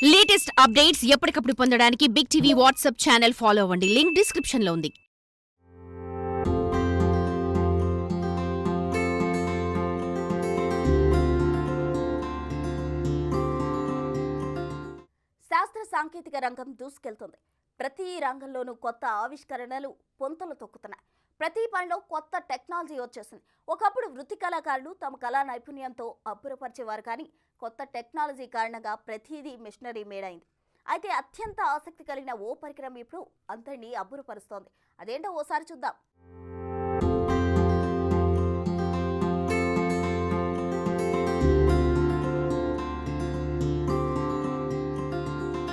Latest updates ఎప్పటికప్పుడు పొందడానికి big TV WhatsApp channel follow అవ్వండి. లింక్ డిస్క్రిప్షన్ లో ఉంది. శాస్త్ర సాంకేతిక రంగం దూసుకెళ్తుంది. ప్రతి రంగంలోనూ కొత్త ఆవిష్కరణలు పొంతలు తొక్కుతున్నాయి. ప్రతి పనిలో కొత్త టెక్నాలజీ వచ్చేసింది. ఒకప్పుడు వృత్తి కళాకారులు తమ కళా నైపుణ్యంతో అబ్బురపరిచేవారు, కానీ కొత్త టెక్నాలజీ కారణంగా ప్రతిదీ మిషనరీ మేడ్ అయింది. అయితే అత్యంత ఆసక్తి కలిగిన ఓ పరికరం ఇప్పుడు అందరినీ అబ్బురపరుస్తోంది. అదేంటో ఓసారి చూద్దాం.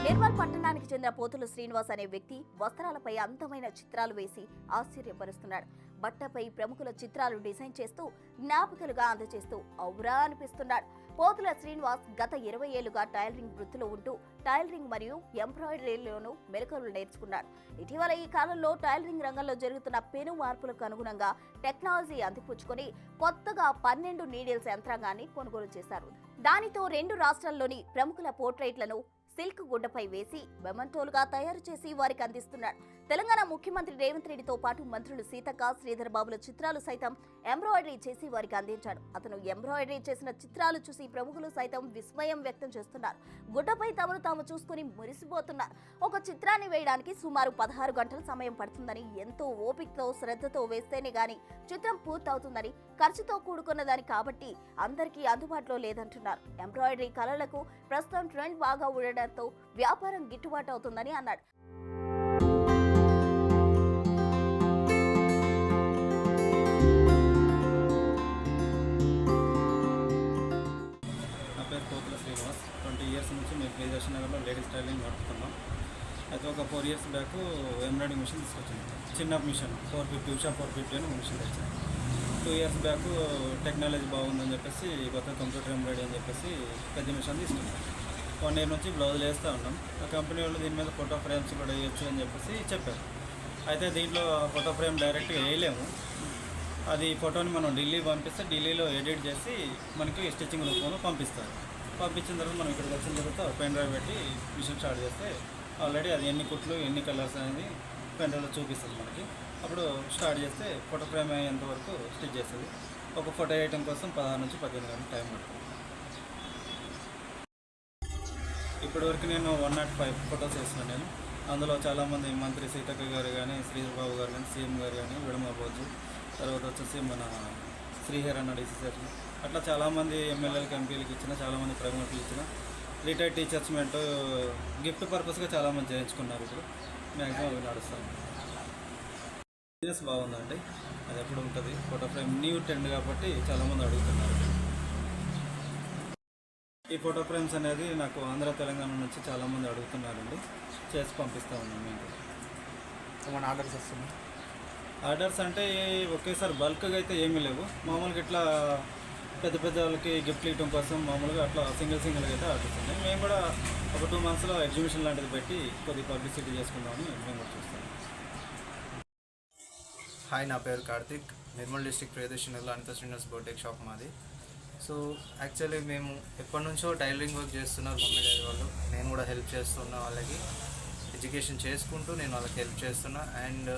నిర్మల్ పట్టణానికి చెందిన పోతుల శ్రీనివాస్ అనే వ్యక్తి వస్త్రాలపై అందమైన చిత్రాలు వేసి ఆశ్చర్యపరుస్తున్నాడు. బట్టపై ప్రముఖుల చిత్రాలు డిజైన్ చేస్తూ జ్ఞాపికలుగా అందజేస్తూ ఔరా అనిపిస్తున్నాడు. పోతుల శ్రీనివాస్ గత 20 ఏళ్లుగా టైలరింగ్ వృత్తిలో ఉంటూ టైలరింగ్ మరియు ఎంబ్రాయిడరీలోనూ మెలకువలు నేర్చుకున్నాడు. ఇటీవల ఈ కాలంలో టైలరింగ్ రంగంలో జరుగుతున్న పెను మార్పులకు అనుగుణంగా టెక్నాలజీ అందిపుచ్చుకొని కొత్తగా 12 నీడిల్స్ యంత్రాంగాన్ని కొనుగోలు చేశారు. దానితో 2 రాష్ట్రాల్లోని ప్రముఖుల పోర్ట్రైట్లను సిల్క్ గుడ్డపై వేసి మెమంటోలుగా తయారు చేసి వారికి అందిస్తున్నాడు. తెలంగాణ ముఖ్యమంత్రి రేవంత్ రెడ్డితో పాటు మంత్రులు సీతక్క, శ్రీధర్ బాబుల చిత్రాలు సైతం ఎంబ్రాయిడరీ చేసి వారికి అందించాడు. అతను ఎంబ్రాయిడరీ చేసిన చిత్రాలు చూసి ప్రముఖులు సైతం విస్మయం వ్యక్తం చేస్తున్నారు. గుడ్డపై తమను తాము చూసుకుని మురిసిపోతున్నారు. ఒక చిత్రాన్ని వేయడానికి సుమారు 16 గంటల సమయం పడుతుందని, ఎంతో ఓపికతో శ్రద్ధతో వేస్తేనే గాని చిత్రం పూర్తవుతుందని, ఖర్చుతో కూడుకున్నదని కాబట్టి అందరికీ అందుబాటులో లేదంటున్నారు. ఎంబ్రాయిడరీ కళలకు ప్రస్తుతం ట్రెండ్ బాగా ఉండడంతో వ్యాపారం గిట్టుబాటు అవుతుందని అన్నాడు. నా పేరు పోతుల శ్రీనివాస్. 20 ఇయర్స్ నుంచి మేము ప్రియదర్శన్ నగర్లో లేడీస్ స్టైలింగ్ నడుపుతున్నాం. అయితే ఒక 4 ఇయర్స్ బ్యాక్ ఎంబ్రాయిడింగ్ మిషన్ తీసుకొచ్చాను. చిన్న మిషన్ 450 ఉషా 450 అని మిషన్ తెచ్చాను. 2 ఇయర్స్ బ్యాక్ టెక్నాలజీ బాగుందని చెప్పేసి కొత్త కంప్యూటర్ ఎంబ్రాయిడరీ అని చెప్పేసి పెద్ద మిషన్ తీసుకున్నాం. 1 ఇయర్ నుంచి బ్లౌజులు వేస్తూ ఉన్నాం. ఆ కంపెనీ వాళ్ళు దీని మీద ఫోటో ఫ్రేమ్స్ కూడా వేయచ్చు అని చెప్పేసి చెప్పారు. అయితే దీంట్లో ఫోటో ఫ్రేమ్ డైరెక్ట్గా వేయలేము. అది ఫోటోని మనం ఢిల్లీ పంపిస్తే ఢిల్లీలో ఎడిట్ చేసి మనకి స్టిచ్చింగ్ రూపంలో పంపిస్తారు. పంపించిన తర్వాత మనం ఇక్కడికి వచ్చిన తర్వాత పెన్ డ్రైవ్ పెట్టి మిషన్ స్టార్ట్ చేస్తే ఆల్రెడీ అది ఎన్ని కుట్లు ఎన్ని కలర్స్ అనేది పెన్ డ్రైవ్లో చూపిస్తుంది మనకి. అప్పుడు స్టార్ట్ చేస్తే ఫోటో ఫ్రేమ్ అయ్యేంత వరకు స్టిచ్ చేస్తుంది. ఒక ఫోటో వేయటం కోసం 16 నుంచి 18 గంటలు టైం పడుతుంది. ఇప్పటివరకు నేను 105 ఫొటోస్ వేస్తున్నాను నేను. అందులో చాలామంది మంత్రి సీతక్క గారు కానీ, శ్రీధర్ బాబు గారు కానీ, సీఎం గారు కానీ, విడమబోజు, తర్వాత వచ్చేసి మన శ్రీహర్ అన్న డిసిసర్, అట్లా చాలామంది ఎమ్మెల్యేలకి ఎంపీలకి ఇచ్చిన, చాలామంది ప్రముఖులు ఇచ్చిన, రిటైర్డ్ టీచర్స్ మెంటూ గిఫ్ట్ పర్పస్గా చాలామంది చేయించుకున్నారు. ఇప్పుడు మ్యాక్సిమం అవి నడుస్తాను. బిజినెస్ బాగుందండి, అది ఎప్పుడు ఉంటుంది. ఫోటో ఫ్రేమ్ న్యూ ట్రెండ్ కాబట్టి చాలామంది అడుగుతున్నారు. ఈ ఫోటో ఫ్రేమ్స్ అనేది నాకు ఆంధ్ర తెలంగాణ నుంచి చాలామంది అడుగుతున్నారండి. చేసి పంపిస్తూ ఉన్నాం. మేము ఏమైనా ఆర్డర్స్ వస్తున్నాయి? ఆర్డర్స్ అంటే ఒకేసారి బల్క్గా అయితే ఏమీ లేవు. మామూలుగా ఇట్లా పెద్ద పెద్ద వాళ్ళకి గిఫ్ట్లు ఇవ్వడం కోసం మామూలుగా అట్లా సింగిల్గా అయితే ఆర్డర్స్ ఉన్నాయి. మేము కూడా ఒక 2 మంత్స్లో ఎగ్జిబిషన్ లాంటిది పెట్టి కొద్దిగా పబ్లిసిటీ చేసుకుందామని మేము కూడా చూస్తాం. హాయ్, నా పేరు కార్తిక్. నిర్మల్ డిస్ట్రిక్ట్ ప్రియదర్శనలో అనిత శ్రీనివాస్ బోటెక్ షాప్ మాది. సో యాక్చువల్లీ మేము ఎప్పటి నుంచో టైలరింగ్ వర్క్ చేస్తున్నారు మమ్మీ డాడీ వాళ్ళు. నేను కూడా హెల్ప్ చేస్తున్నా వాళ్ళకి. ఎడ్యుకేషన్ చేసుకుంటూ నేను వాళ్ళకి హెల్ప్ చేస్తున్నా. అండ్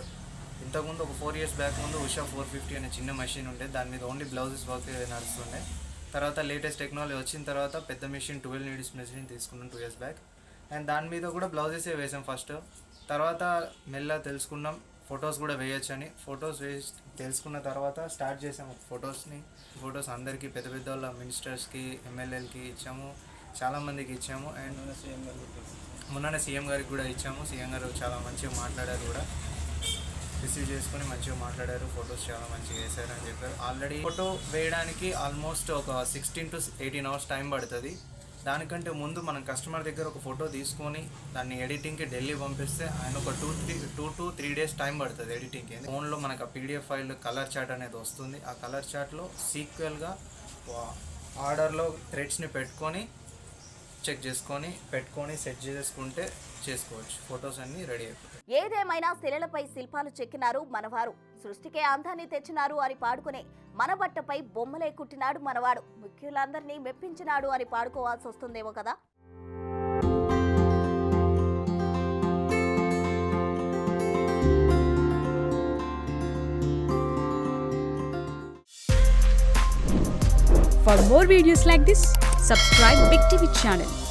ఇంతకుముందు ఒక 4 ఇయర్స్ బ్యాక్ ముందు ఉషా 450 అనే చిన్న మెషిన్ ఉండే, దాని మీద ఓన్లీ బ్లౌజెస్ వర్క్ నడుస్తుండే. తర్వాత లేటెస్ట్ టెక్నాలజీ వచ్చిన తర్వాత పెద్ద మెషిన్ 12 నీడిల్స్ మెషిన్ తీసుకున్నాం 2 ఇయర్స్ బ్యాక్. అండ్ దాని మీద కూడా బ్లౌజెసే వేసాం ఫస్ట్. తర్వాత మెల్లగా తెలుసుకున్నాం ఫొటోస్ కూడా వేయచ్చు అని. ఫొటోస్ తెలుసుకున్న తర్వాత స్టార్ట్ చేసాము ఫొటోస్ అందరికీ, పెద్ద పెద్ద వాళ్ళ మినిస్టర్స్కి, ఎమ్మెల్యేలకి ఇచ్చాము, చాలామందికి ఇచ్చాము. అండ్ మొన్ననే సీఎం గారికి కూడా ఇచ్చాము. సీఎం గారు చాలా మంచిగా మాట్లాడారు కూడా, రిసీవ్ చేసుకొని మంచిగా మాట్లాడారు. ఫొటోస్ చాలా మంచిగా వేశారు అని చెప్పారు. ఆల్రెడీ ఫోటో వేయడానికి ఆల్మోస్ట్ ఒక 16 to 18 అవర్స్ టైం పడుతుంది. దానికంటే ముందు మనం కస్టమర్ దగ్గర ఒక ఫోటో తీసుకొని దాన్ని ఎడిటింగ్కి ఢిల్లీ పంపిస్తే ఆయన ఒక 2 to 3 డేస్ టైం పడుతుంది ఎడిటింగ్కి. ఫోన్లో మనకు ఆ పీడిఎఫ్ ఫైల్ కలర్ చార్ట్ అనేది వస్తుంది. ఆ కలర్ చార్ట్లో సీక్వెల్గా ఆర్డర్లో థ్రెడ్స్ని పెట్టుకొని చెక్ చేసుకొని సెట్ చేసుకుంటే చేసుకోవచ్చు. ఫొటోస్ అన్నీ రెడీ అయిపోతాయి. ఏదేమైనా శిలలపై శిల్పాలు చెక్కినారు మనవారు, సృష్టికే అందాన్ని తెచ్చినారు అని పాడుకునే మన బట్టపై బొమ్మలే కుట్టినాడు మనవాడు, ముఖ్యులందరినీ మెప్పించినాడు అని పాడుకోవాల్సి వస్తుందేమో కదా. For more videos like this, subscribe Big TV channel.